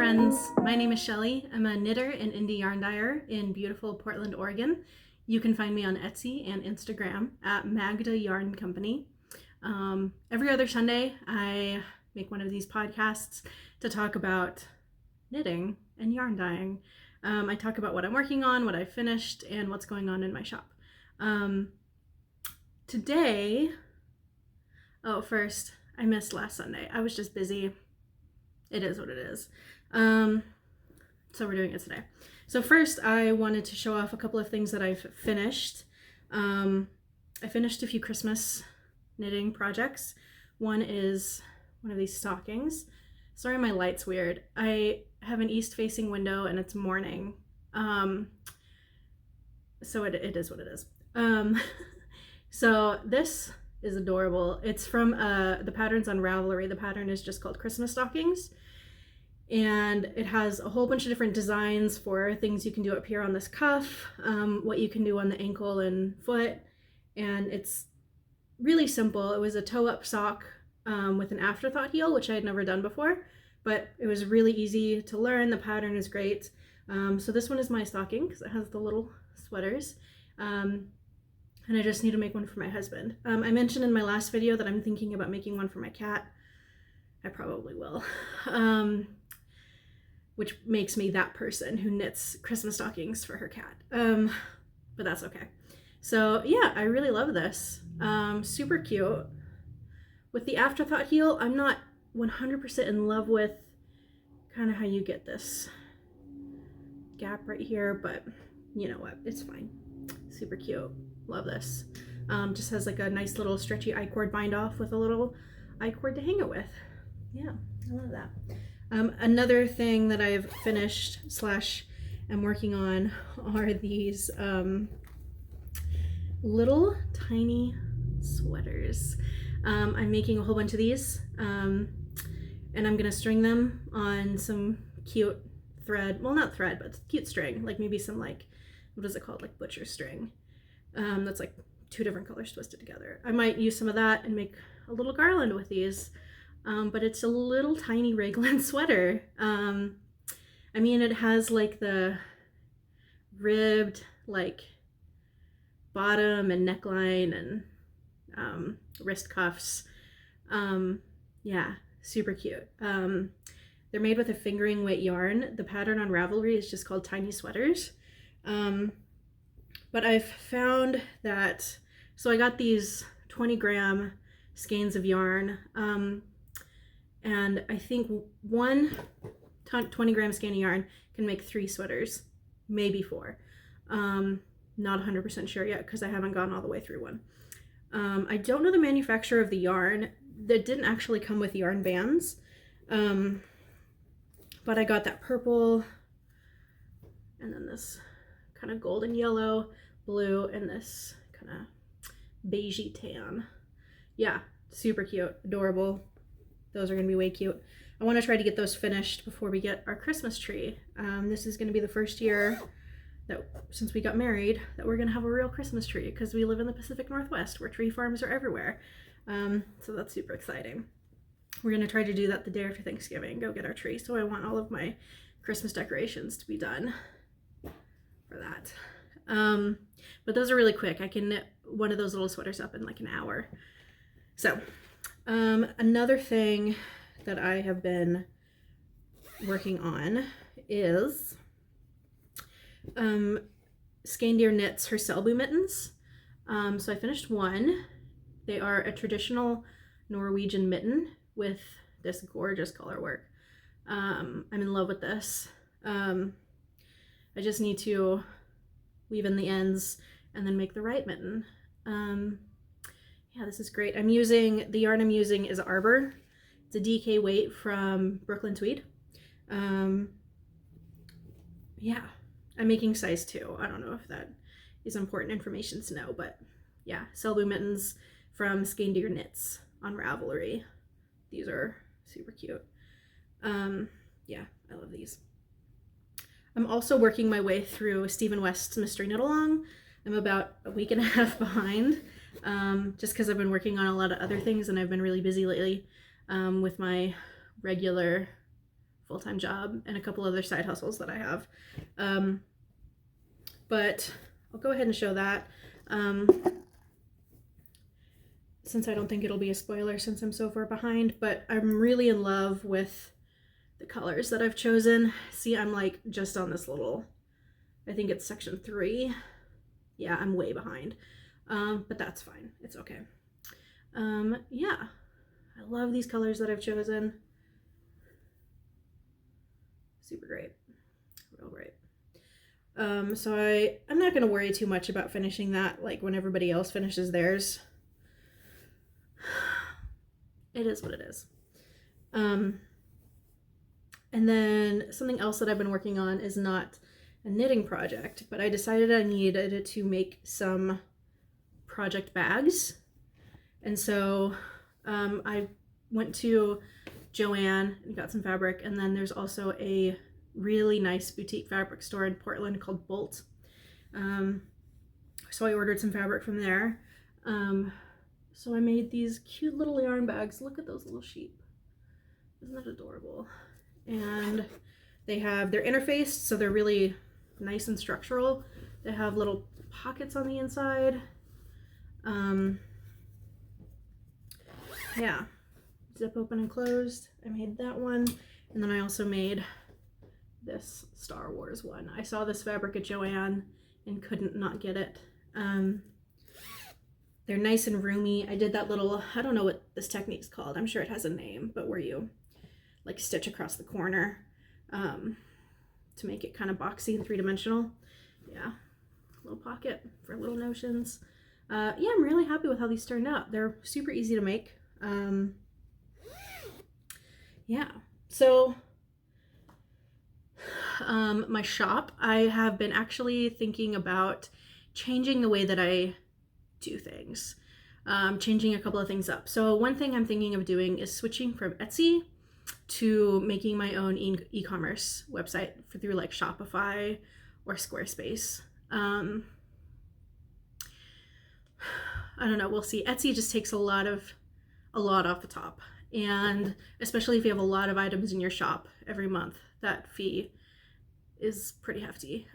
friends, my name is Shelly. I'm a knitter and indie yarn dyer in beautiful Portland, Oregon. You can find me on Etsy and Instagram at Magda Yarn Company. Every other Sunday, I make one of these podcasts to talk about knitting and yarn dyeing. I talk about what I'm working on, what I finished, and what's going on in my shop. First, I missed last Sunday. I was just busy. It is what it is. So we're doing it today. So first, I wanted to show off a couple of things that I've finished. I finished a few Christmas knitting projects. One is one of these stockings. Sorry, my light's weird. I have an east-facing window and it's morning. So it is what it is. So this is adorable. It's from the pattern's on Ravelry. The pattern is just called Christmas Stockings. And it has a whole bunch of different designs for things you can do up here on this cuff, what you can do on the ankle and foot. And it's really simple. It was a toe-up sock with an afterthought heel, which I had never done before, but it was really easy to learn. The pattern is great. So this one is my stocking because it has the little sweaters. And I just need to make one for my husband. I mentioned in my last video that I'm thinking about making one for my cat. I probably will. Which makes me that person who knits Christmas stockings for her cat. But that's okay. So yeah, I really love this. Super cute. With the afterthought heel, I'm not 100% in love with kind of how you get this gap right here, but you know what, it's fine. Super cute. Love this. Just has like a nice little stretchy I-cord bind off with a little I-cord to hang it with. Yeah, I love that. Another thing that I've finished / am working on are these little tiny sweaters. I'm making a whole bunch of these and I'm gonna string them on some cute thread, well not thread, but cute string, like maybe some like, what is it called, like butcher string. That's like 2 different colors twisted together. I might use some of that and make a little garland with these. But it's a little tiny raglan sweater. I mean, it has like the ribbed like bottom and neckline and wrist cuffs. Yeah, super cute. They're made with a fingering weight yarn. The pattern on Ravelry is just called Tiny Sweaters. But I've found that, so I got these 20-gram skeins of yarn. And I think one 20-gram skein of yarn can make 3 sweaters, maybe 4. Not 100% sure yet because I haven't gone all the way through one. I don't know the manufacturer of the yarn. That didn't actually come with yarn bands. But I got that purple and then this kind of golden yellow, blue, and this kind of beigey tan. Yeah, super cute, adorable. Those are gonna be way cute. I wanna try to get those finished before we get our Christmas tree. This is gonna be the first year that, since we got married, that we're gonna have a real Christmas tree because we live in the Pacific Northwest where tree farms are everywhere. So that's super exciting. We're gonna try to do that the day after Thanksgiving, go get our tree. So I want all of my Christmas decorations to be done for that. But those are really quick. I can knit one of those little sweaters up in like an hour. So another thing that I have been working on is Skandir Knits her Selbu mittens. So I finished one. They are a traditional Norwegian mitten with this gorgeous color work. I'm in love with this. I just need to weave in the ends and then make the right mitten. Yeah, this is great. The yarn I'm using is Arbor. It's a DK weight from Brooklyn Tweed. Yeah, I'm making size 2. I don't know if that is important information to know, but yeah, Selbu mittens from Skandir Knits on Ravelry. These are super cute. Yeah, I love these. I'm also working my way through Stephen West's Mystery Knit Along. I'm about a week and a half behind, just because I've been working on a lot of other things and I've been really busy lately with my regular full-time job and a couple other side hustles that I have. But I'll go ahead and show that. Since I don't think it'll be a spoiler since I'm so far behind, but I'm really in love with the colors that I've chosen. See, I'm like just on this little, I think it's section 3. Yeah, I'm way behind, but that's fine. It's okay. Yeah, I love these colors that I've chosen. Super great, real great. So I'm not gonna worry too much about finishing that like when everybody else finishes theirs. It is what it is. And then something else that I've been working on is not a knitting project, but I decided I needed to make some project bags. And so I went to Joann and got some fabric, and then there's also a really nice boutique fabric store in Portland called Bolt. So I ordered some fabric from there. So I made these cute little yarn bags. Look at those little sheep. Isn't that adorable? And they're interfaced, so they're really nice and structural. They have little pockets on the inside. Yeah, zip open and closed. I made that one. And then I also made this Star Wars one. I saw this fabric at Joann and couldn't not get it. They're nice and roomy. I did that little, I don't know what this technique's called. I'm sure it has a name, but where you like stitch across the corner to make it kind of boxy and 3-dimensional. Yeah, little pocket for little notions. Yeah, I'm really happy with how these turned out. They're super easy to make. Yeah, so my shop, I have been actually thinking about changing the way that I do things, changing a couple of things up. So one thing I'm thinking of doing is switching from Etsy to making my own e-commerce website through like Shopify or Squarespace. I don't know, we'll see. Etsy just takes a lot off the top, and especially if you have a lot of items in your shop every month, that fee is pretty hefty.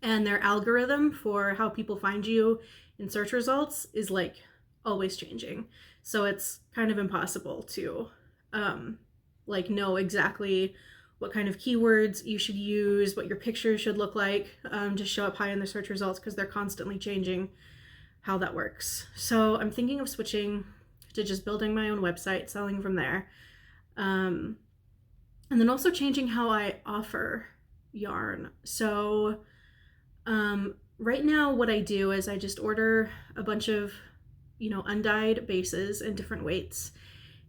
And their algorithm for how people find you in search results is like always changing. So it's kind of impossible to like know exactly what kind of keywords you should use, what your pictures should look like to show up high in the search results, because they're constantly changing how that works. So I'm thinking of switching to just building my own website, selling from there. And then also changing how I offer yarn. So right now what I do is I just order a bunch of, undyed bases in different weights,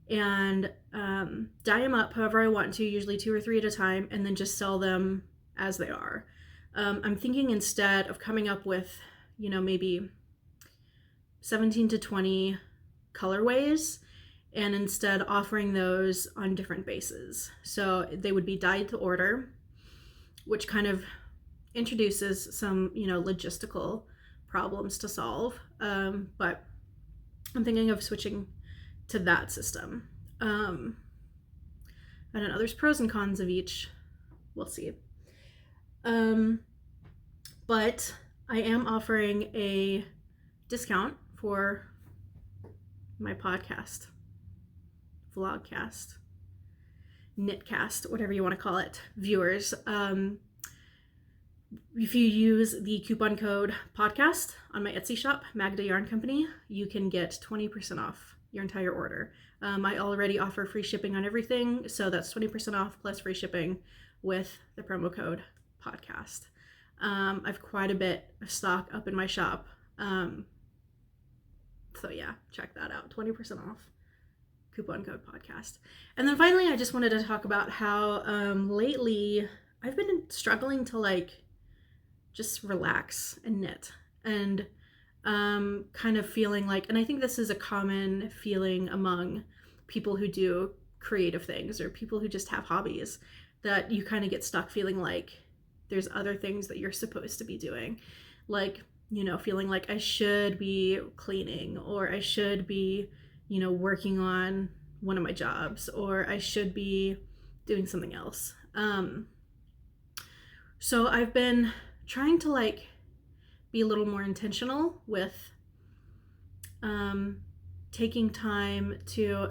and dye them up however I want to, usually 2 or 3 at a time, and then just sell them as they are. I'm thinking instead of coming up with, maybe 17 to 20 colorways, and instead offering those on different bases. So they would be dyed to order, which kind of introduces some, logistical problems to solve. But I'm thinking of switching to that system. I don't know, there's pros and cons of each. We'll see. But I am offering a discount for my podcast, vlogcast, knitcast, whatever you want to call it, viewers. If you use the coupon code podcast on my Etsy shop, Magda Yarn Company, you can get 20% off your entire order. I already offer free shipping on everything, so that's 20% off plus free shipping with the promo code podcast. I've quite a bit of stock up in my shop. So yeah, check that out. 20% off, coupon code podcast. And then finally, I just wanted to talk about how lately I've been struggling to just relax and knit, and kind of feeling like, and I think this is a common feeling among people who do creative things or people who just have hobbies, that you kind of get stuck feeling like there's other things that you're supposed to be doing, feeling like I should be cleaning, or I should be working on one of my jobs, or I should be doing something else. So I've been trying to like be a little more intentional with taking time to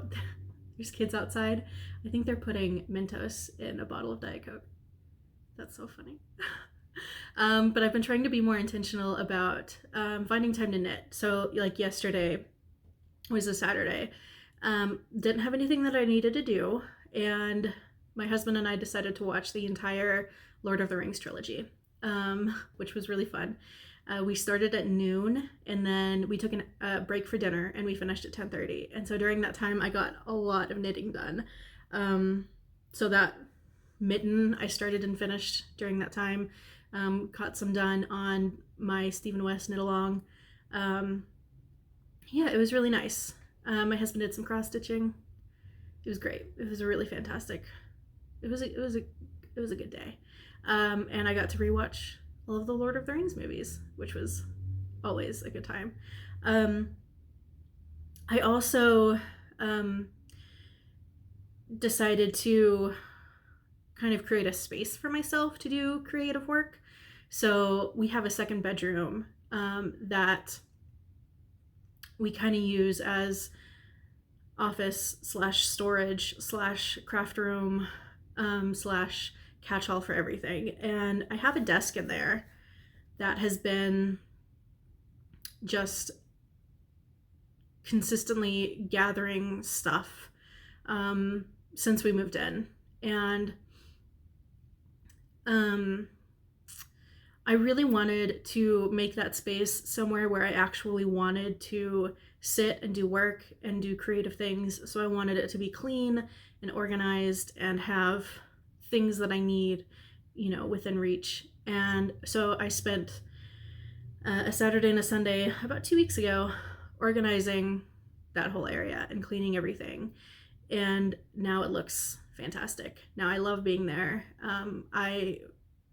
there's kids outside. I think they're putting Mentos in a bottle of Diet Coke. That's so funny. But I've been trying to be more intentional about finding time to knit. So like yesterday was a Saturday. Didn't have anything that I needed to do, and my husband and I decided to watch the entire Lord of the Rings trilogy, which was really fun. We started at noon, and then we took a break for dinner, and we finished at 10:30. And so during that time, I got a lot of knitting done. So that mitten I started and finished during that time. Got some done on my Stephen West knit along. Yeah, it was really nice. My husband did some cross stitching. It was great. It was a really fantastic. It was a good day. And I got to rewatch all of the Lord of the Rings movies, which was always a good time. I also decided to kind of create a space for myself to do creative work. So we have a second bedroom that we kind of use as office / storage / craft room / catch-all for everything. And I have a desk in there that has been just consistently gathering stuff since we moved in. And I really wanted to make that space somewhere where I actually wanted to sit and do work and do creative things. So I wanted it to be clean and organized and have things that I need, within reach. And so I spent a Saturday and a Sunday about 2 weeks ago organizing that whole area and cleaning everything. And now it looks fantastic. Now I love being there. I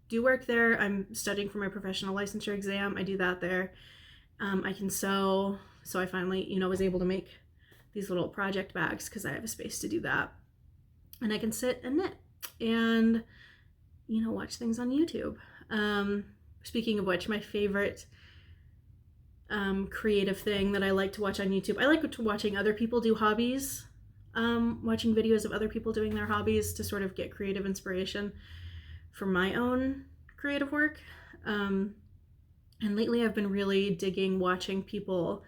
do work there. I'm studying for my professional licensure exam. I do that there. I can sew. So I finally, was able to make these little project bags because I have a space to do that. And I can sit and knit and, watch things on YouTube. Speaking of which, my favorite creative thing that I like to watch on YouTube, I like to watching other people do hobbies, watching videos of other people doing their hobbies to sort of get creative inspiration for my own creative work. And lately I've been really digging watching people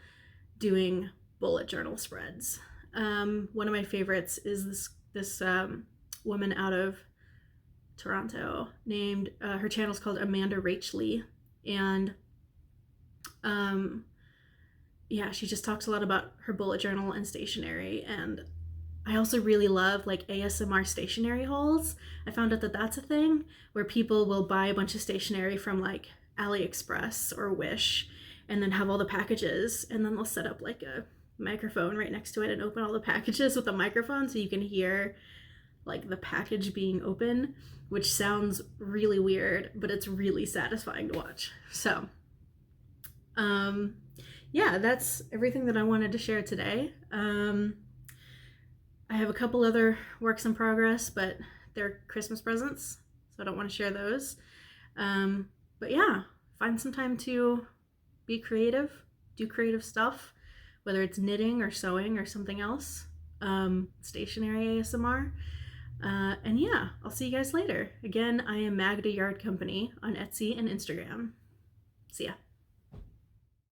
doing bullet journal spreads. One of my favorites is this woman out of Toronto named, her channel's called Amanda Rachley. And she just talks a lot about her bullet journal and stationery. And I also really love like ASMR stationery hauls. I found out that that's a thing where people will buy a bunch of stationery from like AliExpress or Wish and then have all the packages, and then they'll set up like a microphone right next to it and open all the packages with a microphone so you can hear like the package being open, which sounds really weird, but it's really satisfying to watch. So that's everything that I wanted to share today. I have a couple other works in progress, but they're Christmas presents, so I don't want to share those. But yeah, find some time to be creative, do creative stuff, whether it's knitting or sewing or something else, stationary ASMR. And yeah, I'll see you guys later. Again, I am Magda Yard Company on Etsy and Instagram. See ya.